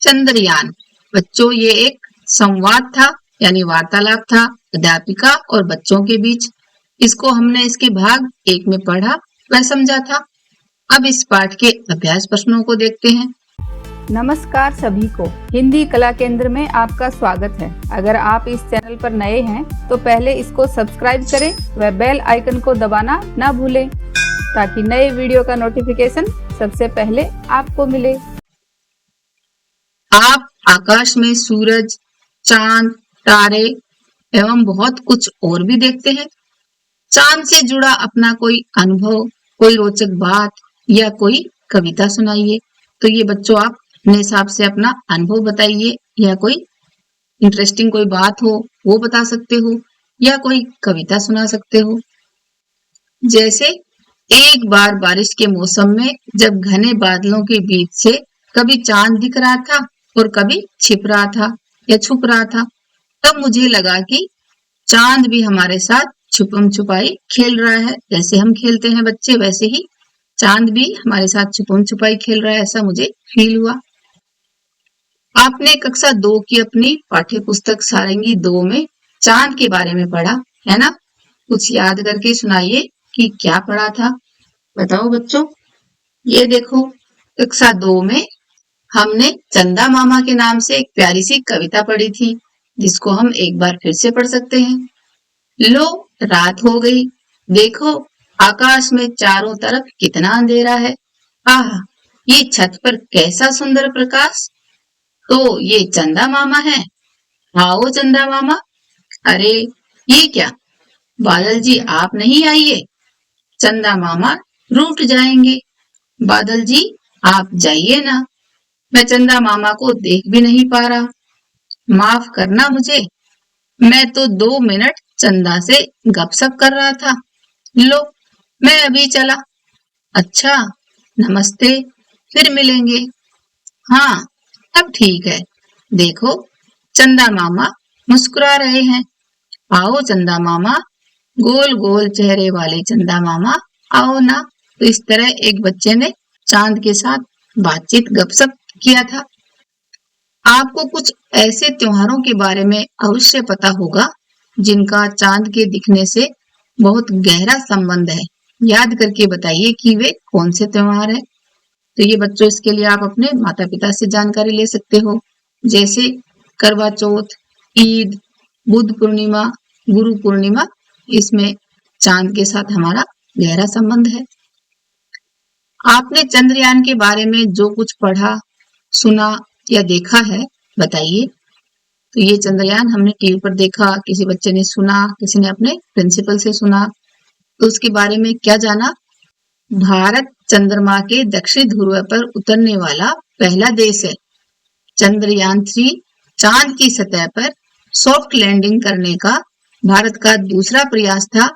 चंद्रयान। बच्चों, ये एक संवाद था यानी वार्तालाप था अध्यापिका और बच्चों के बीच। इसको हमने इसके भाग 1 में पढ़ा व समझा था। अब इस पाठ के अभ्यास प्रश्नों को देखते हैं। नमस्कार सभी को, हिंदी कला केंद्र में आपका स्वागत है। अगर आप इस चैनल पर नए हैं तो पहले इसको सब्सक्राइब करें व बेल आइकन को दबाना ना भूलें ताकि नए वीडियो का नोटिफिकेशन सबसे पहले आपको मिले। आप आकाश में सूरज, चांद, तारे एवं बहुत कुछ और भी देखते हैं। चांद से जुड़ा अपना कोई अनुभव, कोई रोचक बात या कोई कविता सुनाइए। तो ये बच्चों, आप अपने हिसाब से अपना अनुभव बताइए, या कोई इंटरेस्टिंग कोई बात हो वो बता सकते हो, या कोई कविता सुना सकते हो। जैसे एक बार बारिश के मौसम में जब घने बादलों के बीच से कभी चांद दिख रहा था और कभी छिप रहा था या छुप रहा था, तब मुझे लगा कि चांद भी हमारे साथ छुपम छुपाई खेल रहा है। जैसे हम खेलते हैं बच्चे, वैसे ही चांद भी हमारे साथ छुपम छुपाई खेल रहा है, ऐसा मुझे फील हुआ। आपने कक्षा 2 की अपनी पाठ्य पुस्तक सारंगी 2 में चांद के बारे में पढ़ा है ना? कुछ याद करके सुनाइए कि क्या पढ़ा था, बताओ बच्चों। ये देखो, कक्षा 2 में हमने चंदा मामा के नाम से एक प्यारी सी कविता पढ़ी थी, जिसको हम एक बार फिर से पढ़ सकते हैं। लो, रात हो गई, देखो आकाश में चारों तरफ कितना अंधेरा है। आह, ये छत पर कैसा सुंदर प्रकाश। तो ये चंदा मामा है। आओ चंदा मामा। अरे ये क्या, बादल जी आप नहीं आइए, चंदा मामा रूठ जाएंगे। बादल जी आप जाइए ना, मैं चंदा मामा को देख भी नहीं पा रहा। माफ करना मुझे, मैं तो 2 मिनट चंदा से गपशप कर रहा था। लो, मैं अभी चला। अच्छा, नमस्ते, फिर मिलेंगे। हाँ, अब ठीक है। देखो, चंदा मामा मुस्कुरा रहे हैं। आओ चंदा मामा, गोल गोल चेहरे वाले चंदा मामा, आओ ना। तो इस तरह एक बच्चे ने चांद के साथ बातचीत गपशप किया था। आपको कुछ ऐसे त्योहारों के बारे में अवश्य पता होगा जिनका चांद के दिखने से बहुत गहरा संबंध है। याद करके बताइए कि वे कौन से त्योहार हैं। तो ये बच्चों, इसके लिए आप अपने माता पिता से जानकारी ले सकते हो, जैसे करवा चौथ, ईद, बुद्ध पूर्णिमा, गुरु पूर्णिमा। इसमें चांद के साथ हमारा गहरा संबंध है। आपने चंद्रयान के बारे में जो कुछ पढ़ा, सुना या देखा है, बताइए। तो ये चंद्रयान हमने टीवी पर देखा, किसी बच्चे ने सुना, किसी ने अपने प्रिंसिपल से सुना। तो उसके बारे में क्या जाना? भारत चंद्रमा के दक्षिण ध्रुव पर उतरने वाला पहला देश है। चंद्रयान 3 चांद की सतह पर सॉफ्ट लैंडिंग करने का भारत का दूसरा प्रयास था।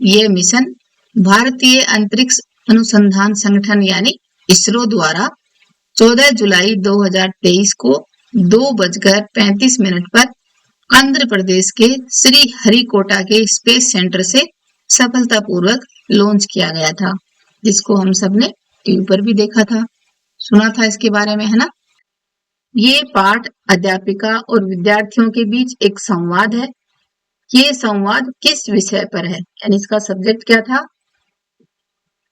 यह मिशन भारतीय अंतरिक्ष अनुसंधान संगठन यानी इसरो द्वारा 14 जुलाई 2023 को 2:35 पर आंध्र प्रदेश के श्री हरिकोटा के स्पेस सेंटर से सफलतापूर्वक लॉन्च किया गया था, जिसको हम सब ने टीवी पर भी देखा था, सुना था इसके बारे में, है ना? ये पाठ अध्यापिका और विद्यार्थियों के बीच एक संवाद है। ये संवाद किस विषय पर है, यानी इसका सब्जेक्ट क्या था?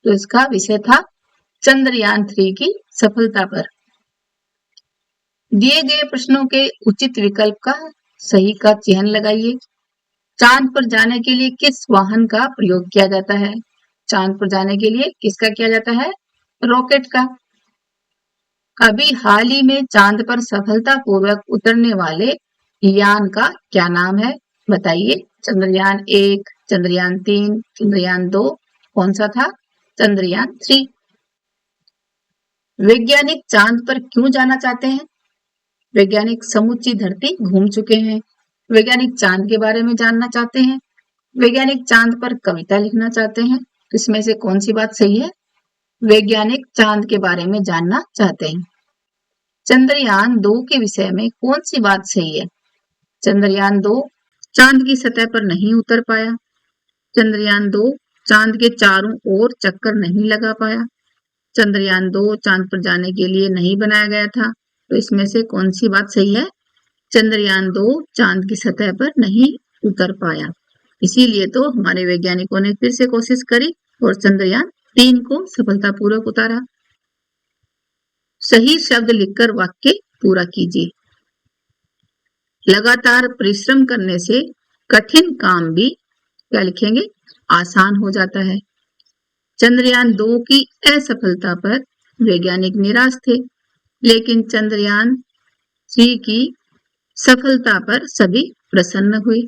तो इसका विषय था चंद्रयान 3 की सफलता पर। दिए गए प्रश्नों के उचित विकल्प का सही का चिन्ह लगाइए। चांद पर जाने के लिए किस वाहन का प्रयोग किया जाता है? चांद पर जाने के लिए किसका किया जाता है? रॉकेट का। अभी हाल ही में चांद पर सफलतापूर्वक उतरने वाले यान का क्या नाम है? बताइए। चंद्रयान 1, चंद्रयान 3, चंद्रयान 2, कौन सा था? चंद्रयान 3। वैज्ञानिक चांद पर क्यों जाना चाहते हैं? वैज्ञानिक समूची धरती घूम चुके हैं। वैज्ञानिक चांद के बारे में जानना चाहते हैं। वैज्ञानिक चांद पर कविता लिखना चाहते हैं। इसमें से कौन सी बात सही है? वैज्ञानिक चांद के बारे में जानना चाहते हैं। चंद्रयान 2 के विषय में कौन सी बात सही है? चंद्रयान 2 चांद की सतह पर नहीं उतर पाया। चंद्रयान 2 चांद के चारों ओर चक्कर नहीं लगा पाया। चंद्रयान 2 चांद पर जाने के लिए नहीं बनाया गया था। तो इसमें से कौन सी बात सही है? चंद्रयान 2 चांद की सतह पर नहीं उतर पाया, इसीलिए तो हमारे वैज्ञानिकों ने फिर से कोशिश करी और चंद्रयान 3 को सफलतापूर्वक उतारा। सही शब्द लिखकर वाक्य पूरा कीजिए। लगातार परिश्रम करने से कठिन काम भी, क्या लिखेंगे, आसान हो जाता है। चंद्रयान 2 की असफलता पर वैज्ञानिक निराश थे, लेकिन चंद्रयान 3 की सफलता पर सभी प्रसन्न हुए।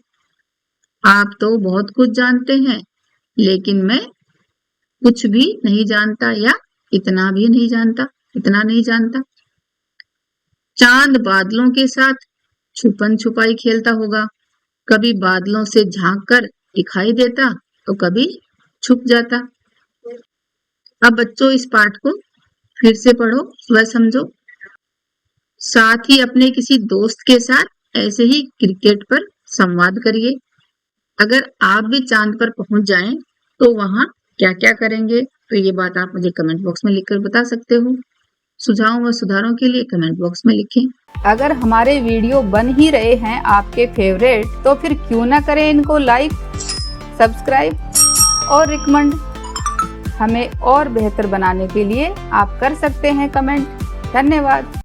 आप तो बहुत कुछ जानते हैं, लेकिन मैं कुछ भी नहीं जानता या इतना नहीं जानता। चांद बादलों के साथ छुपन छुपाई खेलता होगा, कभी बादलों से झांककर दिखाई देता तो कभी छुप जाता। अब बच्चों, इस पाठ को फिर से पढ़ो व समझो। साथ ही अपने किसी दोस्त के साथ ऐसे ही क्रिकेट पर संवाद करिए। अगर आप भी चांद पर पहुंच जाएं तो वहां क्या क्या करेंगे, तो ये बात आप मुझे कमेंट बॉक्स में लिखकर बता सकते हो। सुझावों व सुधारों के लिए कमेंट बॉक्स में लिखें। अगर हमारे वीडियो बन ही रहे हैं आपके फेवरेट, तो फिर क्यों ना करें इनको लाइक, सब्सक्राइब और रिकमेंड। हमें और बेहतर बनाने के लिए आप कर सकते हैं कमेंट। धन्यवाद।